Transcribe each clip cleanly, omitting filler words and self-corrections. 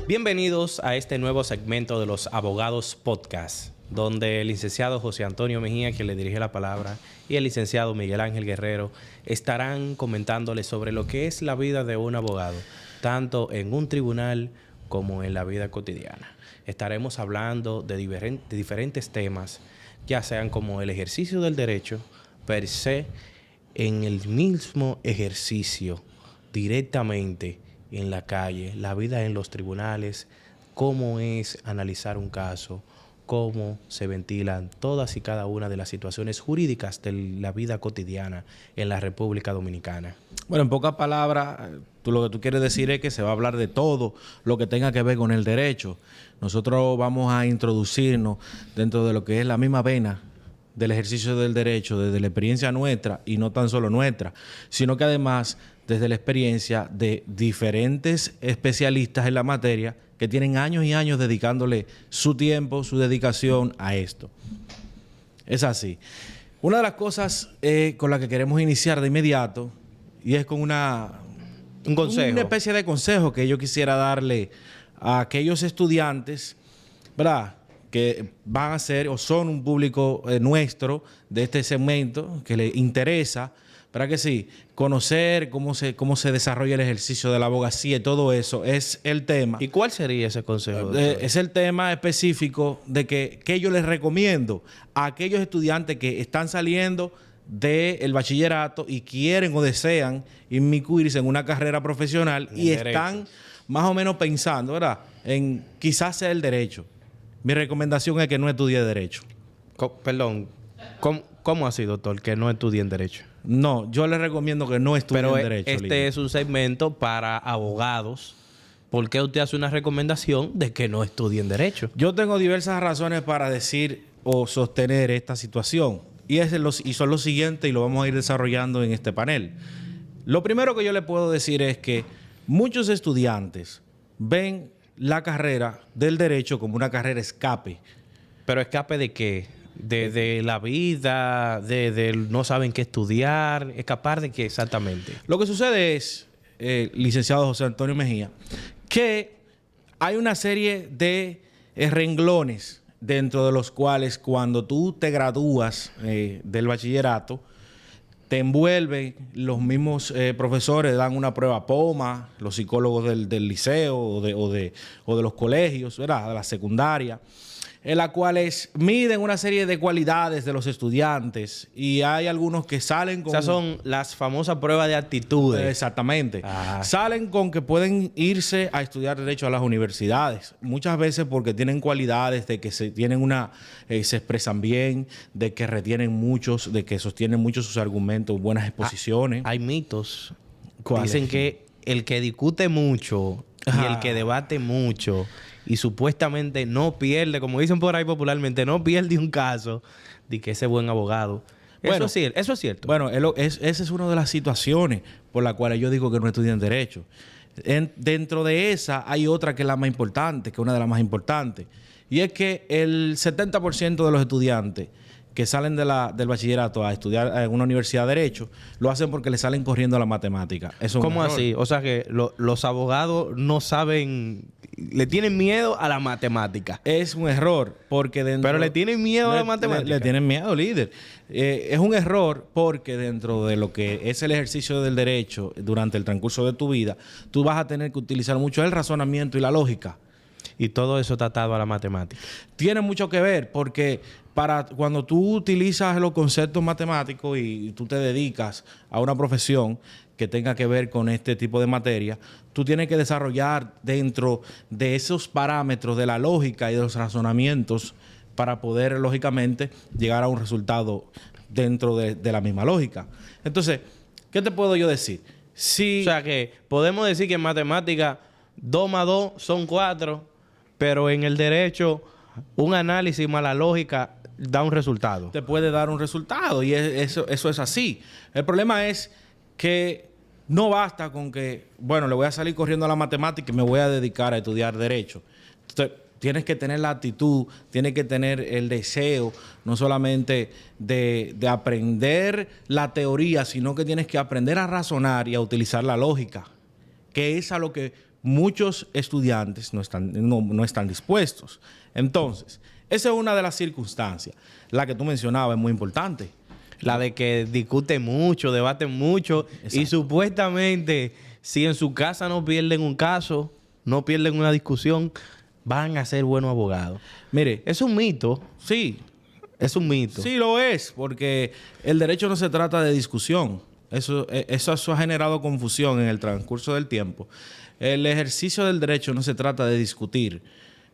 Bienvenidos a este nuevo segmento de los Abogados Podcast, donde el licenciado José Antonio Mejía, quien le dirige la palabra, y el licenciado Miguel Ángel Guerrero estarán comentándoles sobre lo que es la vida de un abogado, tanto en un tribunal como en la vida cotidiana. Estaremos hablando de diferentes temas, ya sean como el ejercicio del derecho per se, en el mismo ejercicio, directamente en la calle, la vida en los tribunales, cómo es analizar un caso, cómo se ventilan todas y cada una de las situaciones jurídicas de la vida cotidiana en la República Dominicana. Bueno, en pocas palabras, lo que tú quieres decir es que se va a hablar de todo lo que tenga que ver con el derecho. Nosotros vamos a introducirnos dentro de lo que es la misma vena del ejercicio del derecho, desde la experiencia nuestra, y no tan solo nuestra, sino que además desde la experiencia de diferentes especialistas en la materia que tienen años y años dedicándole su tiempo, su dedicación a esto. Es así. Una de las cosas con la que queremos iniciar de inmediato, y es con un consejo, una especie de consejo que yo quisiera darle a aquellos estudiantes, ¿verdad?, que van a ser o son un público nuestro de este segmento, que les interesa, para que sí, conocer cómo se desarrolla el ejercicio de la abogacía y todo eso es el tema. ¿Y cuál sería ese consejo? Es el tema específico de que yo les recomiendo a aquellos estudiantes que están saliendo del bachillerato y quieren o desean inmiscuirse en una carrera profesional y están más o menos pensando, ¿verdad?, en quizás sea el derecho. Mi recomendación es que no estudie Derecho. Perdón, ¿cómo así, doctor, que no estudien Derecho? No, yo les recomiendo que no estudien Derecho. Pero este es un segmento para abogados. ¿Por qué usted hace una recomendación de que no estudien Derecho? Yo tengo diversas razones para decir o sostener esta situación. Y son los siguientes y lo vamos a ir desarrollando en este panel. Lo primero que yo le puedo decir es que muchos estudiantes ven la carrera del derecho como una carrera escape. ¿Pero escape de qué? De la vida, de no saben qué estudiar, escapar de qué exactamente. Lo que sucede es, licenciado José Antonio Mejía, que hay una serie de renglones dentro de los cuales cuando tú te gradúas del bachillerato, te envuelven los mismos profesores, dan una prueba POMA, los psicólogos del liceo o de los colegios, ¿verdad?, de la secundaria, en las cuales miden una serie de cualidades de los estudiantes y hay algunos que salen con... Esas son las famosas pruebas de actitudes. Exactamente. Salen con que pueden irse a estudiar Derecho a las universidades, muchas veces porque tienen cualidades de que se expresan bien, de que retienen muchos, de que sostienen mucho sus argumentos, buenas exposiciones. Hay mitos. Dicen que el que discute mucho y el que debate mucho y supuestamente no pierde, como dicen por ahí popularmente, no pierde un caso, de que ese buen abogado. Bueno, eso es cierto. Bueno, esa es una de las situaciones por las cuales yo digo que no estudian Derecho. Dentro de esa hay otra que es la más importante, que es una de las más importantes. Y es que el 70% de los estudiantes que salen del bachillerato a estudiar en una universidad de Derecho, lo hacen porque le salen corriendo a la matemática. Eso es ¿Cómo así? O sea que los abogados no saben, le tienen miedo a la matemática. Es un error, porque dentro... Pero le tienen miedo a la matemática. Le tienen miedo, líder. Es un error porque dentro de lo que es el ejercicio del derecho durante el transcurso de tu vida, tú vas a tener que utilizar mucho el razonamiento y la lógica. Y todo eso está atado a la matemática. Tiene mucho que ver porque cuando tú utilizas los conceptos matemáticos y tú te dedicas a una profesión que tenga que ver con este tipo de materia, tú tienes que desarrollar dentro de esos parámetros de la lógica y de los razonamientos para poder, lógicamente, llegar a un resultado dentro de la misma lógica. Entonces, ¿qué te puedo yo decir? O sea que podemos decir que en matemática 2 más 2 son 4, pero en el derecho un análisis más la lógica da un resultado. Te puede dar un resultado y eso es así. El problema es que no basta con que, bueno, le voy a salir corriendo a la matemática y me voy a dedicar a estudiar Derecho. Entonces, tienes que tener la actitud, tienes que tener el deseo, no solamente de aprender la teoría, sino que tienes que aprender a razonar y a utilizar la lógica, que es a lo que muchos estudiantes no están dispuestos. Entonces, esa es una de las circunstancias. La que tú mencionabas es muy importante. La de que discuten mucho, debaten mucho. Exacto. Y supuestamente, si en su casa no pierden un caso, no pierden una discusión, van a ser buenos abogados. Mire, Es un mito. sí, Es un mito. sí lo es, porque el derecho no se trata de discusión. Eso ha generado confusión en el transcurso del tiempo. El ejercicio del derecho no se trata de discutir,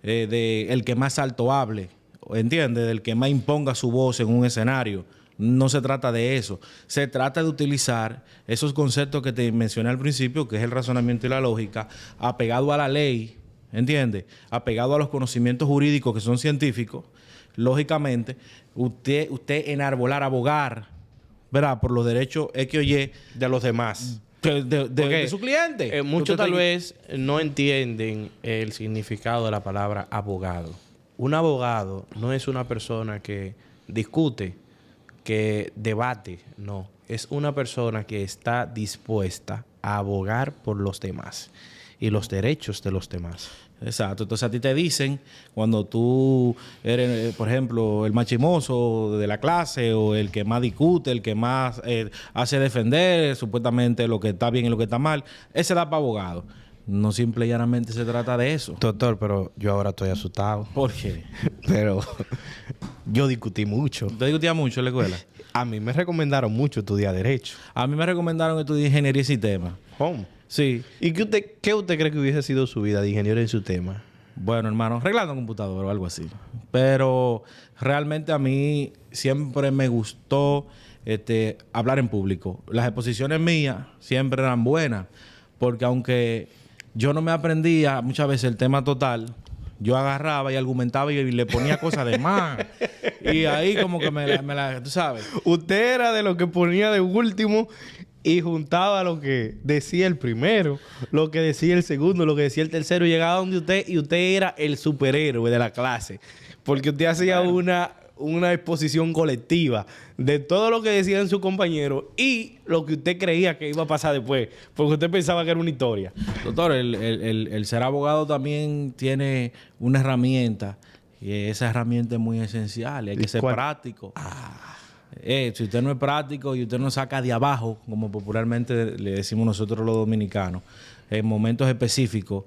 de el que más alto hable, ¿entiende? Del que más imponga su voz en un escenario. No se trata de eso. Se trata de utilizar esos conceptos que te mencioné al principio, que es el razonamiento y la lógica, apegado a la ley, ¿entiende? Apegado a los conocimientos jurídicos que son científicos. Lógicamente, usted enarbolar, abogar, ¿verdad? Por los derechos X o Y De los demás. de su cliente. Muchos Usted tal está- vez no entienden el significado de la palabra abogado. Un abogado no es una persona que discute, que debate, no. Es una persona que está dispuesta a abogar por los demás y los derechos de los demás. Exacto. Entonces a ti te dicen, cuando tú eres, por ejemplo, el más chimoso de la clase o el que más discute, el que más hace defender supuestamente lo que está bien y lo que está mal, ese da para abogado. No simple y llanamente se trata de eso. Doctor, pero yo ahora estoy asustado. ¿Por qué? Pero yo discutí mucho. Usted discutía mucho en la escuela. A mí me recomendaron mucho estudiar Derecho. A mí me recomendaron estudiar ingeniería y sistemas. ¿Cómo? Sí. ¿Y qué usted cree que hubiese sido su vida de ingeniero en su tema? Bueno, hermano, arreglando computador o algo así. Pero realmente a mí siempre me gustó hablar en público. Las exposiciones mías siempre eran buenas, porque aunque yo no me aprendía muchas veces el tema total, yo agarraba y argumentaba y le ponía cosas de más. Y ahí como que tú sabes. Usted era de lo que ponía de último y juntaba lo que decía el primero, lo que decía el segundo, lo que decía el tercero. Y llegaba donde usted y usted era el superhéroe de la clase. Porque usted hacía una exposición colectiva de todo lo que decían sus compañeros y lo que usted creía que iba a pasar después. Porque usted pensaba que era una historia. Doctor, el ser abogado también tiene una herramienta y esa herramienta es muy esencial. Hay que ser ¿Cuál? práctico. Si usted no es práctico y usted no saca de abajo, como popularmente le decimos nosotros los dominicanos, en momentos específicos,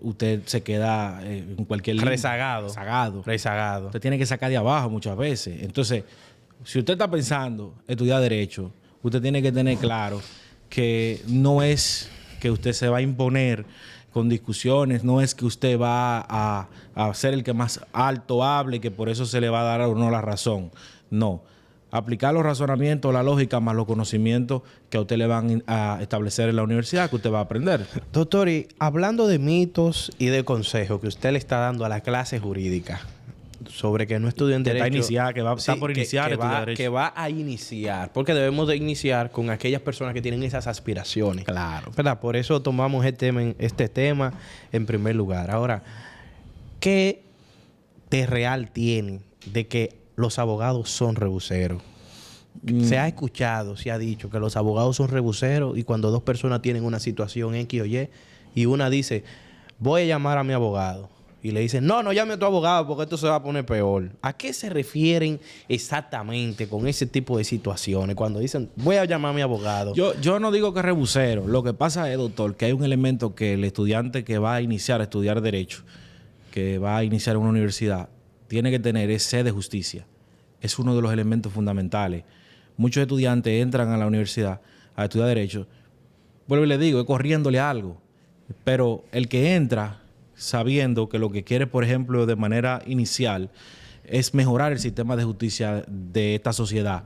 usted se queda en cualquier línea. Rezagado. Rezagado. Usted tiene que sacar de abajo muchas veces. Entonces, si usted está pensando estudiar Derecho, usted tiene que tener claro que no es que usted se va a imponer con discusiones, no es que usted va a ser el que más alto hable y que por eso se le va a dar o no la razón. No. Aplicar los razonamientos, la lógica, más los conocimientos que a usted le van a establecer en la universidad, que usted va a aprender. Doctor, y hablando de mitos y de consejos que usted le está dando a la clase jurídica sobre que no estudien Que Derecho... está iniciada, que va a estar por iniciar que estudiar va, Derecho. que va a iniciar. Porque debemos de iniciar con aquellas personas que tienen esas aspiraciones. Claro. ¿Verdad? Por eso tomamos este tema en primer lugar. Ahora, ¿qué de real tiene de que los abogados son rebuseros? Se ha escuchado, se ha dicho que los abogados son rebuseros y cuando dos personas tienen una situación X o Y y una dice, voy a llamar a mi abogado. Y le dicen, no llame a tu abogado porque esto se va a poner peor. ¿A qué se refieren exactamente con ese tipo de situaciones? Cuando dicen, voy a llamar a mi abogado. Yo no digo que es rebusero. Lo que pasa es, doctor, que hay un elemento que el estudiante que va a iniciar a estudiar Derecho, que va a iniciar en una universidad, tiene que tener es sed de justicia. Es uno de los elementos fundamentales. Muchos estudiantes entran a la universidad a estudiar Derecho. Vuelvo y le digo, es corriéndole algo. Pero el que entra sabiendo que lo que quiere, por ejemplo, de manera inicial, es mejorar el sistema de justicia de esta sociedad.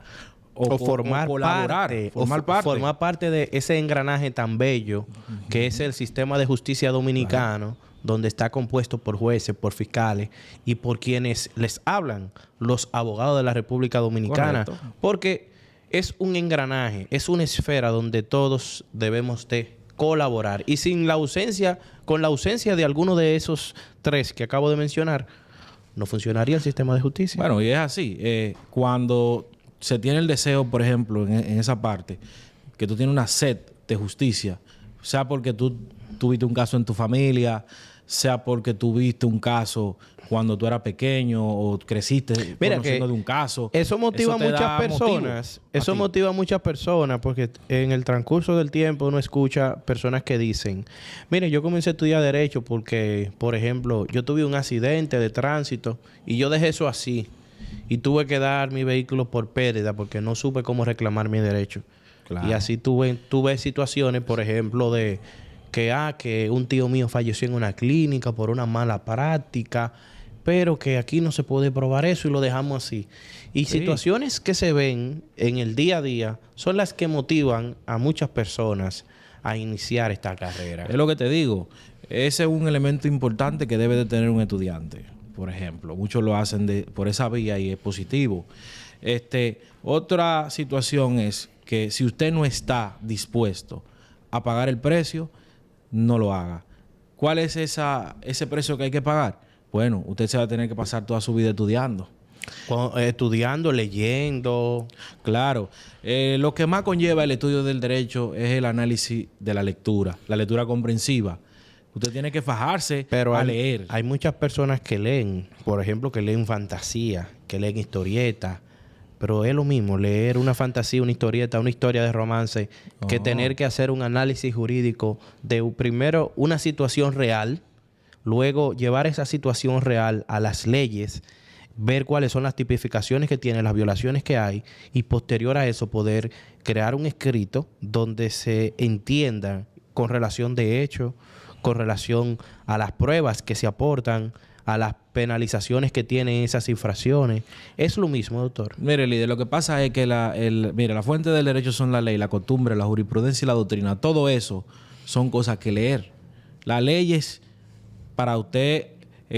Formar parte de ese engranaje tan bello que es el sistema de justicia dominicano, donde está compuesto por jueces, por fiscales y por quienes les hablan, los abogados de la República Dominicana. Correcto. Porque es un engranaje, es una esfera donde todos debemos de colaborar. Y con la ausencia de alguno de esos tres que acabo de mencionar, no funcionaría el sistema de justicia. Bueno, y es así. Cuando se tiene el deseo, por ejemplo, en esa parte, que tú tienes una sed de justicia, sea porque tú tuviste un caso en tu familia, sea porque tuviste un caso cuando tú eras pequeño o creciste conociendo de un caso. Eso motiva a muchas personas. Eso motiva a muchas personas porque en el transcurso del tiempo uno escucha personas que dicen, mire, yo comencé a estudiar Derecho porque, por ejemplo, yo tuve un accidente de tránsito y yo dejé eso así. Y tuve que dar mi vehículo por pérdida porque no supe cómo reclamar mi derecho. Claro. Y así tuve situaciones, por ejemplo, de que un tío mío falleció en una clínica por una mala práctica, pero que aquí no se puede probar eso y lo dejamos así. Y situaciones que se ven en el día a día son las que motivan a muchas personas a iniciar esta carrera. Es lo que te digo. Ese es un elemento importante que debe de tener un estudiante. Por ejemplo, muchos lo hacen por esa vía y es positivo. Otra situación es que si usted no está dispuesto a pagar el precio, no lo haga. ¿Cuál es ese precio que hay que pagar? Bueno, usted se va a tener que pasar toda su vida estudiando. Estudiando, leyendo. Claro. Lo que más conlleva el estudio del derecho es el análisis de la lectura comprensiva. Usted tiene que fajarse a leer. Hay muchas personas que leen, por ejemplo, que leen fantasía, que leen historietas. Pero es lo mismo leer una fantasía, una historieta, una historia de romance, que tener que hacer un análisis jurídico de primero una situación real, luego llevar esa situación real a las leyes, ver cuáles son las tipificaciones que tiene, las violaciones que hay, y posterior a eso poder crear un escrito donde se entienda con relación de hecho, con relación a las pruebas que se aportan, a las penalizaciones que tienen esas infracciones. Es lo mismo, doctor. Mire, líder, lo que pasa es que la fuente del derecho son la ley, la costumbre, la jurisprudencia y la doctrina. Todo eso son cosas que leer. Las leyes, para usted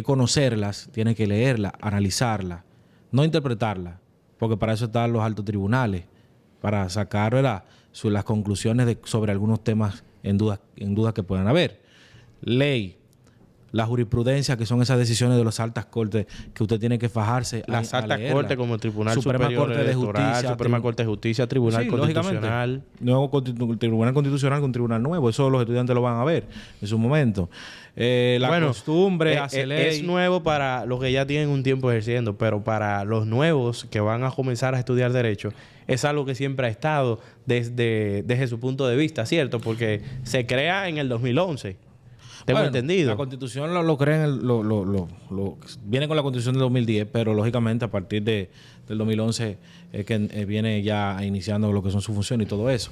conocerlas, tiene que leerlas, analizarlas, no interpretarlas, porque para eso están los altos tribunales, para sacar las conclusiones sobre algunos temas en dudas que puedan haber. Ley. La jurisprudencia, que son esas decisiones de las altas cortes que usted tiene que fajarse las altas cortes como el Tribunal Suprema Superior Corte de Justicia, Suprema Corte de Justicia, Tribunal Constitucional. Nuevo Tribunal Constitucional con Tribunal Nuevo. Eso los estudiantes lo van a ver en su momento. Costumbre, hace ley. Es nuevo para los que ya tienen un tiempo ejerciendo, pero para los nuevos que van a comenzar a estudiar Derecho, es algo que siempre ha estado desde su punto de vista, ¿cierto? Porque se crea en el 2011. Tengo entendido. La Constitución lo crean, viene con la Constitución del 2010, pero lógicamente a partir del 2011 es que viene ya iniciando lo que son sus funciones y todo eso.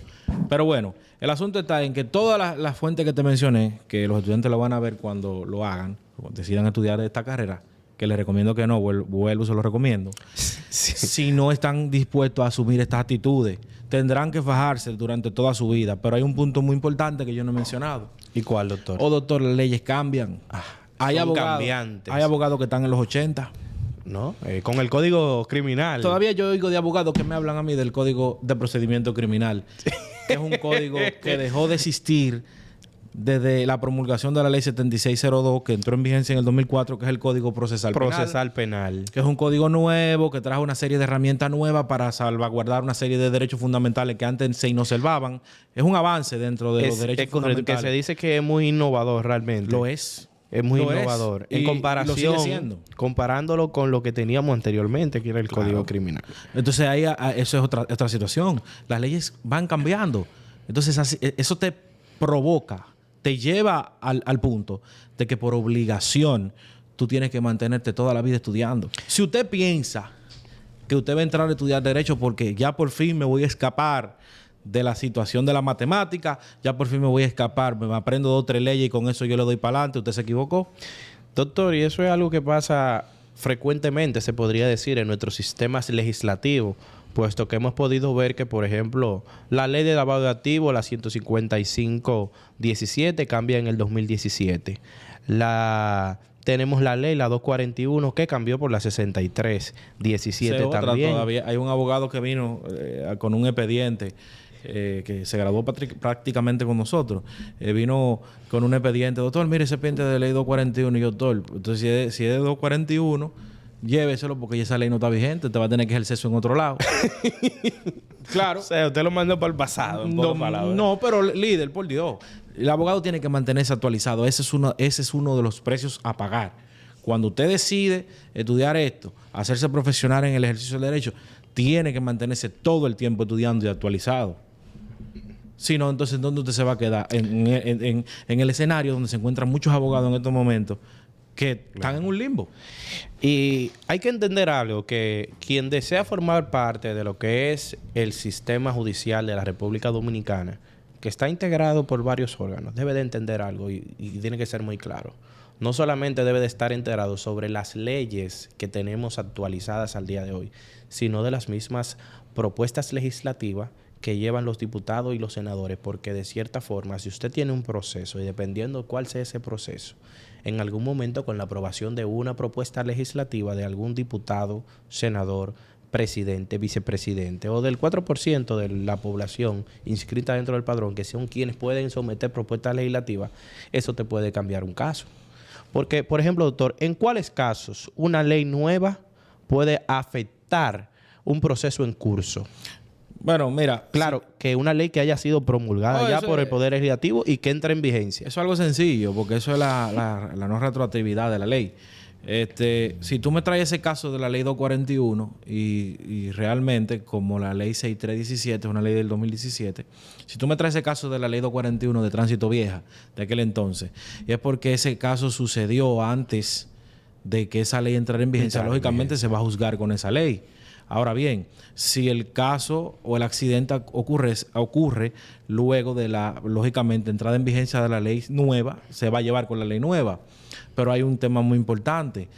Pero bueno, el asunto está en que todas las fuentes que te mencioné, que los estudiantes lo van a ver cuando lo hagan, cuando decidan estudiar esta carrera, que les recomiendo que no, vuelvo, se lo recomiendo. Si no están dispuestos a asumir estas actitudes, tendrán que fajarse durante toda su vida. Pero hay un punto muy importante que yo no he mencionado. ¿Y cuál, doctor? Doctor, las leyes cambian. Hay abogados que están en los 80. ¿No? Con el Código Criminal. Todavía yo oigo de abogados que me hablan a mí del Código de Procedimiento Criminal. Que es un código que dejó de existir desde la promulgación de la Ley 7602, que entró en vigencia en el 2004, que es el Código Procesal Penal. Que es un código nuevo, que trajo una serie de herramientas nuevas para salvaguardar una serie de derechos fundamentales que antes se inobservaban. Es un avance dentro de los derechos fundamentales. Que se dice que es muy innovador realmente. Lo es. Es muy innovador. En comparación, comparándolo con lo que teníamos anteriormente, que era el Código Criminal. Entonces, ahí eso es otra situación. Las leyes van cambiando. Entonces, eso te provoca, te lleva al punto de que por obligación tú tienes que mantenerte toda la vida estudiando. Si usted piensa que usted va a entrar a estudiar Derecho porque ya por fin me voy a escapar de la situación de la matemática, ya por fin me voy a escapar, me aprendo 2 o 3 leyes y con eso yo le doy para adelante, usted se equivocó. Doctor, y eso es algo que pasa frecuentemente, se podría decir, en nuestros sistemas legislativos, puesto que hemos podido ver que, por ejemplo, la ley de lavado de activos, la 155-17, cambia en el 2017. Tenemos la ley, la 241, que cambió por la 63-17 también. Todavía hay un abogado que vino con un expediente que se graduó prácticamente con nosotros. Vino con un expediente. Doctor, mire ese expediente de ley 241. Y yo, doctor, entonces si es de 241, lléveselo porque esa ley no está vigente. Usted va a tener que ejercer eso en otro lado. Claro. O sea, usted lo mandó para el pasado. No, pero líder, por Dios. El abogado tiene que mantenerse actualizado. Ese es uno de los precios a pagar. Cuando usted decide estudiar esto, hacerse profesional en el ejercicio del derecho, tiene que mantenerse todo el tiempo estudiando y actualizado. Si no, entonces, ¿dónde usted se va a quedar? En el escenario donde se encuentran muchos abogados en estos momentos que están en un limbo. Y hay que entender algo, que quien desea formar parte de lo que es el sistema judicial de la República Dominicana, que está integrado por varios órganos, debe de entender algo y tiene que ser muy claro. No solamente debe de estar enterado sobre las leyes que tenemos actualizadas al día de hoy, sino de las mismas propuestas legislativas que llevan los diputados y los senadores, porque de cierta forma, si usted tiene un proceso y dependiendo cuál sea ese proceso, en algún momento con la aprobación de una propuesta legislativa de algún diputado, senador, presidente, vicepresidente o del 4% de la población inscrita dentro del padrón, que son quienes pueden someter propuestas legislativas, eso te puede cambiar un caso. Porque, por ejemplo, doctor, ¿en cuáles casos una ley nueva puede afectar un proceso en curso? Bueno, mira. Claro, sí, que una ley que haya sido promulgada ya por el Poder Legislativo y que entre en vigencia. Eso es algo sencillo, porque eso es la no retroactividad de la ley. Si tú me traes ese caso de la ley 241 y realmente, como la ley 6317 es una ley del 2017, si tú me traes ese caso de la ley 241 de tránsito vieja de aquel entonces, y es porque ese caso sucedió antes de que esa ley entrara en vigencia, lógicamente se va a juzgar con esa ley. Ahora bien, si el caso o el accidente ocurre luego de la, lógicamente, entrada en vigencia de la ley nueva, se va a llevar con la ley nueva. Pero hay un tema muy importante.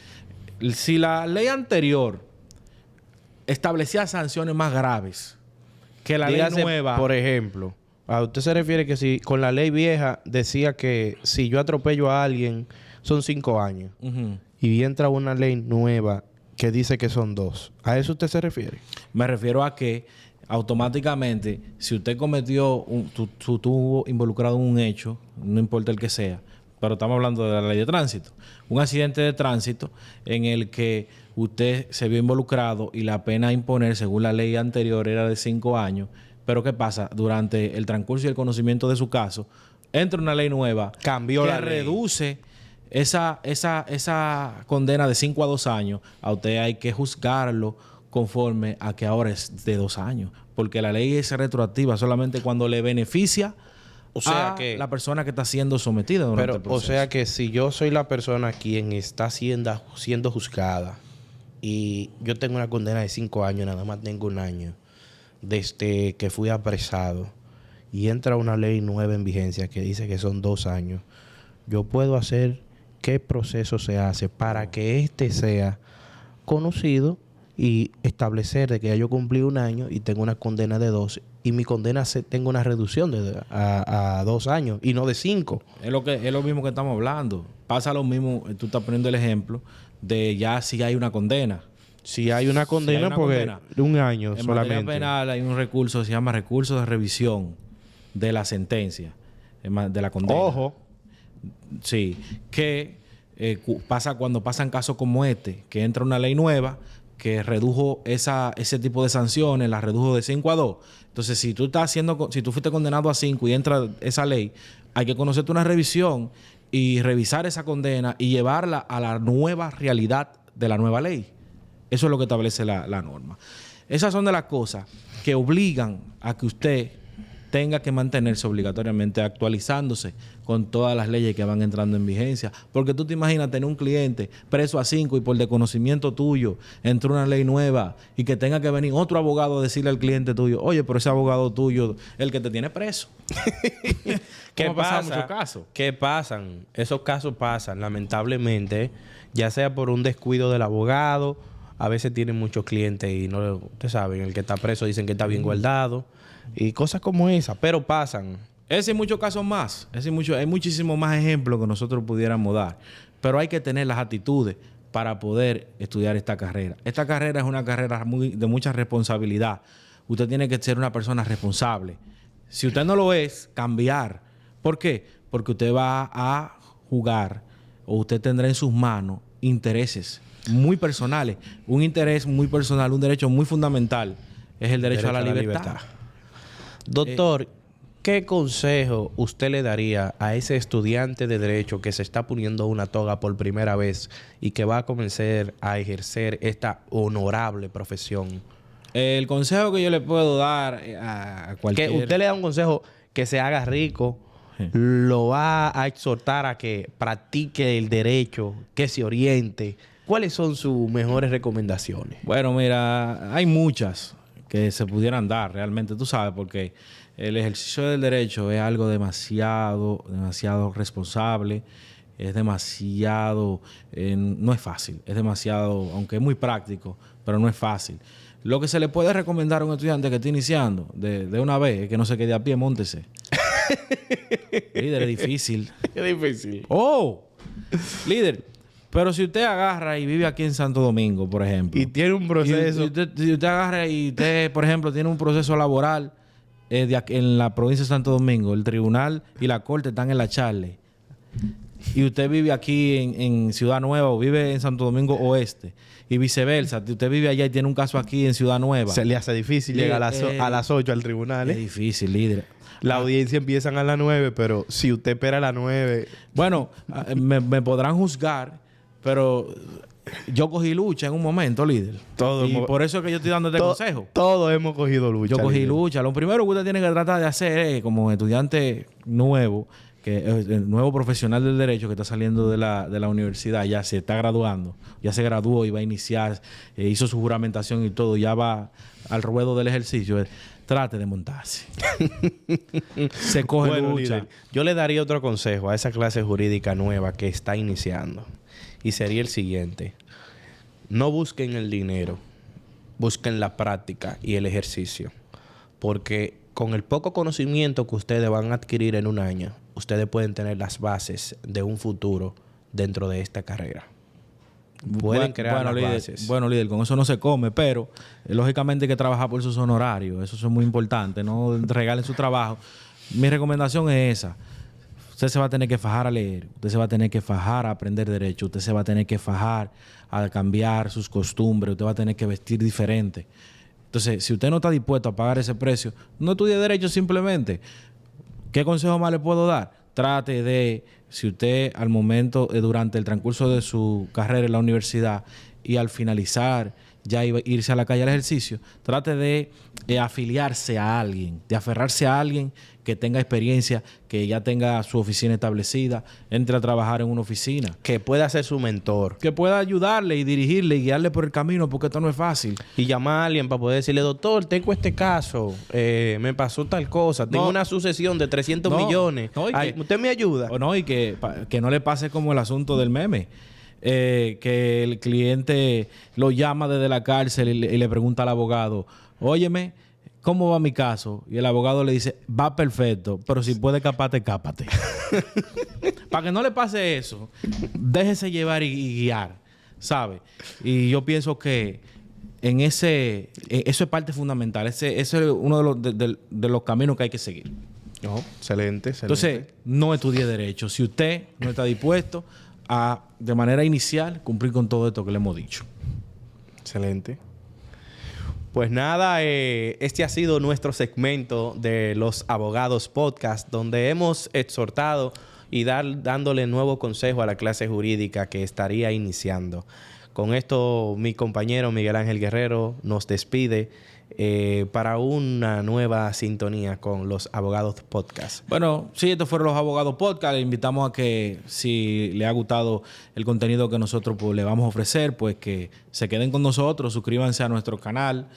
Si la ley anterior establecía sanciones más graves que la ley nueva... Por ejemplo, ¿a usted se refiere que si con la ley vieja decía que si yo atropello a alguien son 5 años y entra una ley nueva que dice que son 2? ¿A eso usted se refiere? Me refiero a que automáticamente, si usted cometió, estuvo involucrado en un hecho, no importa el que sea, pero estamos hablando de la ley de tránsito, un accidente de tránsito en el que usted se vio involucrado y la pena a imponer según la ley anterior era de 5 años, pero ¿qué pasa? Durante el transcurso y el conocimiento de su caso, entra una ley nueva, cambió la ley, reduce esa condena de 5 a 2 años. A usted hay que juzgarlo conforme a que ahora es de 2 años, porque la ley es retroactiva solamente cuando le beneficia a la persona que está siendo sometida durante el proceso. O sea que si yo soy la persona quien está siendo juzgada y yo tengo una condena de 5 años, nada más tengo 1 año desde que fui apresado y entra una ley nueva en vigencia que dice que son 2 años, yo puedo hacer qué proceso se hace para que éste sea conocido y establecer de que ya yo cumplí 1 año y tengo una condena de 2 y mi condena tenga una reducción a 2 años y no de 5. Es lo mismo que estamos hablando. Pasa lo mismo, tú estás poniendo el ejemplo de ya si hay una condena. Si hay una condena, porque de 1 año en solamente. En materia penal hay un recurso, se llama recurso de revisión de la sentencia, de la condena. Ojo. Sí, que pasa cuando pasan casos como este, que entra una ley nueva que redujo ese tipo de sanciones, la redujo de 5 a 2. Entonces, si tú fuiste condenado a 5 y entra esa ley, hay que conocerte una revisión y revisar esa condena y llevarla a la nueva realidad de la nueva ley. Eso es lo que establece la norma. Esas son de las cosas que obligan a que usted tenga que mantenerse obligatoriamente actualizándose con todas las leyes que van entrando en vigencia. Porque tú te imaginas tener un cliente preso a 5 y por desconocimiento tuyo entró una ley nueva y que tenga que venir otro abogado a decirle al cliente tuyo, oye, pero ese abogado tuyo es el que te tiene preso. ¿Qué pasa? Muchos casos. ¿Qué pasan? Esos casos pasan, lamentablemente, ya sea por un descuido del abogado. A veces tienen muchos clientes y no, ustedes saben, el que está preso dicen que está bien guardado. Y cosas como esas, pero pasan. Ese y muchos casos más. Hay muchísimos más ejemplos que nosotros pudiéramos dar. Pero hay que tener las actitudes para poder estudiar esta carrera. Esta carrera es una carrera de mucha responsabilidad. Usted tiene que ser una persona responsable. Si usted no lo es, cambiar. ¿Por qué? Porque usted va a jugar o usted tendrá en sus manos intereses muy personales. Un interés muy personal, un derecho muy fundamental es el derecho a la libertad. Doctor, ¿qué consejo usted le daría a ese estudiante de Derecho que se está poniendo una toga por primera vez y que va a comenzar a ejercer esta honorable profesión? El consejo que yo le puedo dar a cualquier... Que usted le da un consejo que se haga rico, lo va a exhortar a que practique el derecho, que se oriente. ¿Cuáles son sus mejores recomendaciones? Bueno, mira, hay muchas que se pudieran dar realmente, tú sabes, porque el ejercicio del derecho es algo demasiado responsable, es demasiado, no es fácil, es demasiado, aunque es muy práctico, pero no es fácil. Lo que se le puede recomendar a un estudiante que está iniciando de una vez es que no se quede a pie, móntese. Líder, es difícil. Es difícil. ¡Oh! Líder, pero si usted agarra y vive aquí en Santo Domingo, por ejemplo... Y tiene un proceso... Si usted agarra y usted, por ejemplo, tiene un proceso laboral en la provincia de Santo Domingo, el tribunal y la corte están en la Charle, y usted vive aquí en Ciudad Nueva o vive en Santo Domingo Oeste, y viceversa, usted vive allá y tiene un caso aquí en Ciudad Nueva... Se le hace difícil llegar a las 8 al tribunal. Es difícil, líder. La audiencia empiezan a las 9, pero si usted espera a las 9... Bueno, me podrán juzgar, pero yo cogí lucha en un momento, líder. Por eso es que yo estoy dando este consejo. Todos hemos cogido lucha. Yo cogí líder. lucha. Lo primero que usted tiene que tratar de hacer es, como estudiante nuevo, que el nuevo profesional del derecho que está saliendo de la universidad, ya se está graduando, ya se graduó y va a iniciar, hizo su juramentación y todo, ya va al ruedo del ejercicio. Trate de montarse. Se coge lucha. Líder, yo le daría otro consejo a esa clase jurídica nueva que está iniciando. Y sería el siguiente. No busquen el dinero. Busquen la práctica y el ejercicio. Porque con el poco conocimiento que ustedes van a adquirir en un año, ustedes pueden tener las bases de un futuro dentro de esta carrera. Pueden crear las bases. Bueno, líder, con eso no se come, pero lógicamente hay que trabajar por sus honorarios. Eso es muy importante. No regalen su trabajo. Mi recomendación es esa. Usted se va a tener que fajar a leer. Usted se va a tener que fajar a aprender derecho. Usted se va a tener que fajar a cambiar sus costumbres. Usted va a tener que vestir diferente. Entonces, si usted no está dispuesto a pagar ese precio, no estudie derecho simplemente. ¿Qué consejo más le puedo dar? Trate de, si usted al momento, durante el transcurso de su carrera en la universidad y al finalizar ya irse a la calle al ejercicio, trate de afiliarse a alguien, de aferrarse a alguien que tenga experiencia, que ya tenga su oficina establecida, entre a trabajar en una oficina. Que pueda ser su mentor. Que pueda ayudarle y dirigirle y guiarle por el camino, porque esto no es fácil. Y llamar a alguien para poder decirle, doctor, tengo este caso, me pasó tal cosa, tengo una sucesión de 300 millones. ¿Usted me ayuda? O no, y que no le pase como el asunto del meme. Que el cliente lo llama desde la cárcel y le pregunta al abogado, óyeme, ¿cómo va mi caso? Y el abogado le dice, va perfecto, pero si puede escaparte, escápate. Para que no le pase eso, déjese llevar y guiar, ¿sabe? Y yo pienso que eso es parte fundamental. Ese es uno de los caminos que hay que seguir. Oh, excelente. Entonces, no estudie derecho. Si usted no está dispuesto a, de manera inicial, cumplir con todo esto que le hemos dicho. Excelente. Pues nada, este ha sido nuestro segmento de los Abogados Podcast, donde hemos exhortado y dándole nuevo consejo a la clase jurídica que estaría iniciando. Con esto, mi compañero Miguel Ángel Guerrero nos despide para una nueva sintonía con los Abogados Podcast. Bueno, sí, estos fueron los Abogados Podcast. Le invitamos a que, si le ha gustado el contenido que nosotros le vamos a ofrecer, pues que se queden con nosotros, suscríbanse a nuestro canal,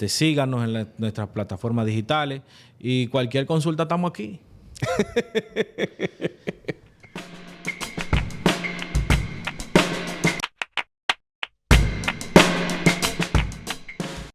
síganos en nuestras plataformas digitales y cualquier consulta estamos aquí.